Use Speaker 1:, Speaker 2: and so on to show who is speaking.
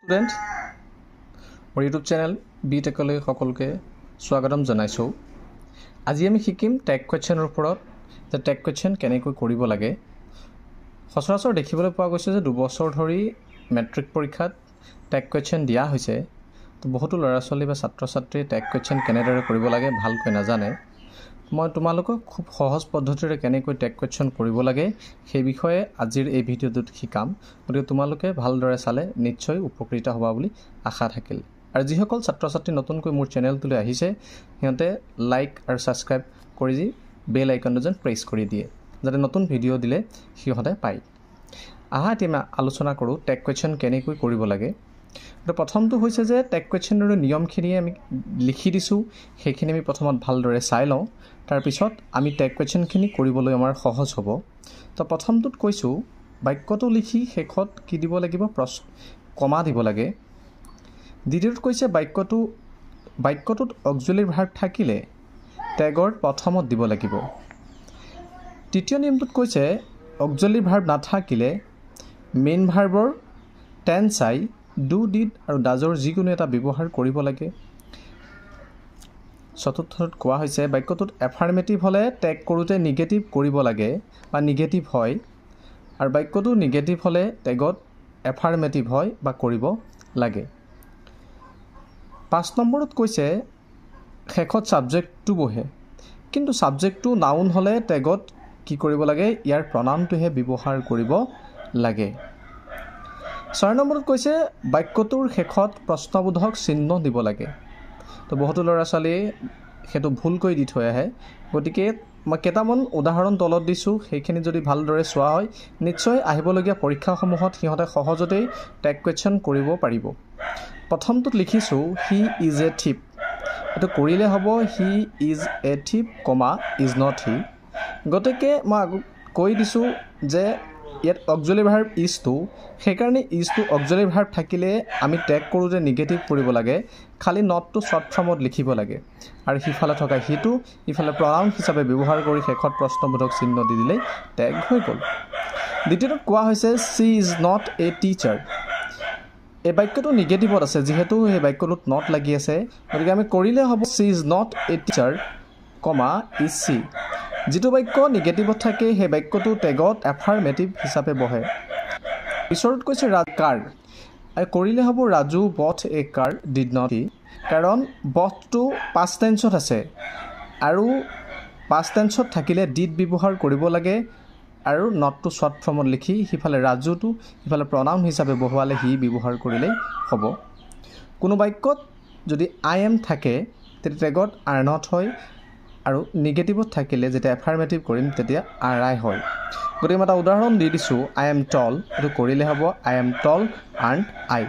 Speaker 1: Student মোৰ YouTube channel B টেকলৈ সকলোকে স্বাগতম জনাইছো। আজি আমি শিকিম টেগ কোৱেশ্চনৰ ওপৰত যে টেগ কোৱেশ্চন কেনেকৈ কৰিব লাগে। সচৰাচৰ দেখিবলৈ পোৱা গৈছে যে 2 বছৰ ধৰি মেট্ৰিক পৰীক্ষাত টেগ কোৱেশ্চন দিয়া হৈছে। তো বহুতো ল'ৰা ছোৱালী বা ছাত্ৰ ছাত্ৰীয়ে টেগ কোৱেশ্চন কেনেদৰে কৰিব লাগে ভালকৈ নাজানে। মই তোমালোকক খুব সহজ পদ্ধতিৰে কেনেকৈ টেগ কোৱেশ্চন কৰিব লাগে সেই বিষয়ে আজিৰ এই ভিডিঅ'টোত শিকাম। গতিকে তোমালোকে ভালদৰে চালে নিশ্চয় উপকৃত হ'বা বুলি আশা থাকিল। আৰু যিসকল ছাত্ৰ ছাত্ৰী নতুনকৈ মোৰ চেনেলটোলৈ আহিছে সিহঁতে লাইক আৰু ছাবস্ক্ৰাইব কৰি বেল আইকনটো যেন প্ৰেছ কৰি দিয়ে যাতে নতুন ভিডিঅ' দিলে সিহঁতে পায়। আহা এতিয়া আলোচনা কৰোঁ টেগ কোৱেশ্চন কেনেকৈ কৰিব লাগে। তো প্ৰথমটো হৈছে যে টেগ কোৱেশ্চনৰ নিয়মখিনি আমি লিখি দিছোঁ, সেইখিনি আমি প্ৰথমত ভালদৰে চাই লওঁ। তাৰপিছত আমি টেগ কোৱেশ্চনখিনি কৰিবলৈ আমাৰ সহজ হ'ব। তো প্ৰথমটোত কৈছোঁ বাক্যটো লিখি শেষত কি দিব লাগিব, কমা দিব লাগে। দ্বিতীয়টোত কৈছে বাক্যটোত অক্সিলাৰী ভাৰ্ব থাকিলে টেগৰ প্ৰথমত দিব লাগিব। তৃতীয় নিয়মটোত কৈছে অক্সিলাৰী ভাৰ্ব নাথাকিলে মেইন ভাৰ্বৰ টেন্স চাই ডু ডিড আৰু ডাজৰ যিকোনো এটা ব্যৱহাৰ কৰিব লাগে। চতুৰ্থত কোৱা হৈছে বাক্যটোত এফাৰ্মেটিভ হ'লে টেগ কৰোঁতে নিগেটিভ কৰিব লাগে বা নিগেটিভ হয়, আৰু বাক্যটো নিগেটিভ হ'লে টেগত এফাৰ্মেটিভ হয় বা কৰিব লাগে। 5 নম্বৰত কৈছে শেষত ছাবজেক্টটো বহে, কিন্তু ছাবজেক্টটো নাউন হ'লে টেগত কি কৰিব লাগে, ইয়াৰ প্ৰনাউনটোহে ব্যৱহাৰ কৰিব লাগে। 6 নম্বৰত কৈছে বাক্যটোৰ শেষত প্ৰশ্নবোধক চিহ্ন দিব লাগে। তো বহুতো ল'ৰা ছোৱালীয়ে সেইটো ভুলকৈ দি থৈ আহে। গতিকে মই কেইটামান উদাহৰণ তলত দিছোঁ, সেইখিনি যদি ভালদৰে চোৱা হয় নিশ্চয় আহিবলগীয়া পৰীক্ষাসমূহত সিহঁতে সহজতেই টেগ কোৱেশ্চন কৰিব পাৰিব। প্ৰথমটোত লিখিছোঁ হি ইজ এ থিপ। এইটো কৰিলে হ'ব he is a থিপ, is not he. গতিকে মই কৈ দিছোঁ যে ইয়াত অক্সিলাৰী ভাৰ্ব ইজটো, সেইকাৰণে ইজটো অক্সিলাৰী ভাৰ্ব থাকিলে আমি টেগ কৰোঁতে নিগেটিভ কৰিব লাগে, খালি নটটো শ্বৰ্ট ফৰ্মত লিখিব লাগে। আৰু সিফালে থকা হিটো ইফালে প্ৰনাউন হিচাপে ব্যৱহাৰ কৰি শেষত প্ৰশ্নবোধক চিহ্ন দি দিলেই টেগ হৈ গ'ল। দ্বিতীয়টোত কোৱা হৈছে C is not a teacher. এই বাক্যটো নিগেটিভত আছে, যিহেতু সেই বাক্যটোত নট লাগি আছে, গতিকে আমি কৰিলে হ'ব C is not a teacher, is C. যিটো বাক্য নিগেটিভত থাকে সেই বাক্যটো টেগত এফাৰ্মেটিভ হিচাপে বহে। পিছৰত কৈছে কাৰ, কৰিলে হ'ব ৰাজু বট এ কাৰ ডিড নট হি, কাৰণ বটটো পাষ্ট টেন্সত আছে আৰু পাষ্ট টেন্সত থাকিলে ডিড ব্যৱহাৰ কৰিব লাগে, আৰু নটটো শ্বৰ্ট ফৰ্মত লিখি সিফালে ৰাজুটো সিফালে প্ৰনাউন হিচাপে বহুৱালে হি ব্যৱহাৰ কৰিলেই হ'ব। কোনো বাক্যত যদি আই এম থাকে তেতিয়া টেগত আৰ নট হয়, আৰু নিগেটিভত থাকিলে যেতিয়া এফাৰ্মেটিভ কৰিম তেতিয়া আৰ আই হয়। গতিকে মই এটা উদাহৰণ দি দিছোঁ আই এম টল। এইটো কৰিলে হ'ব আই এম টল আৰ্ণ্ট আই।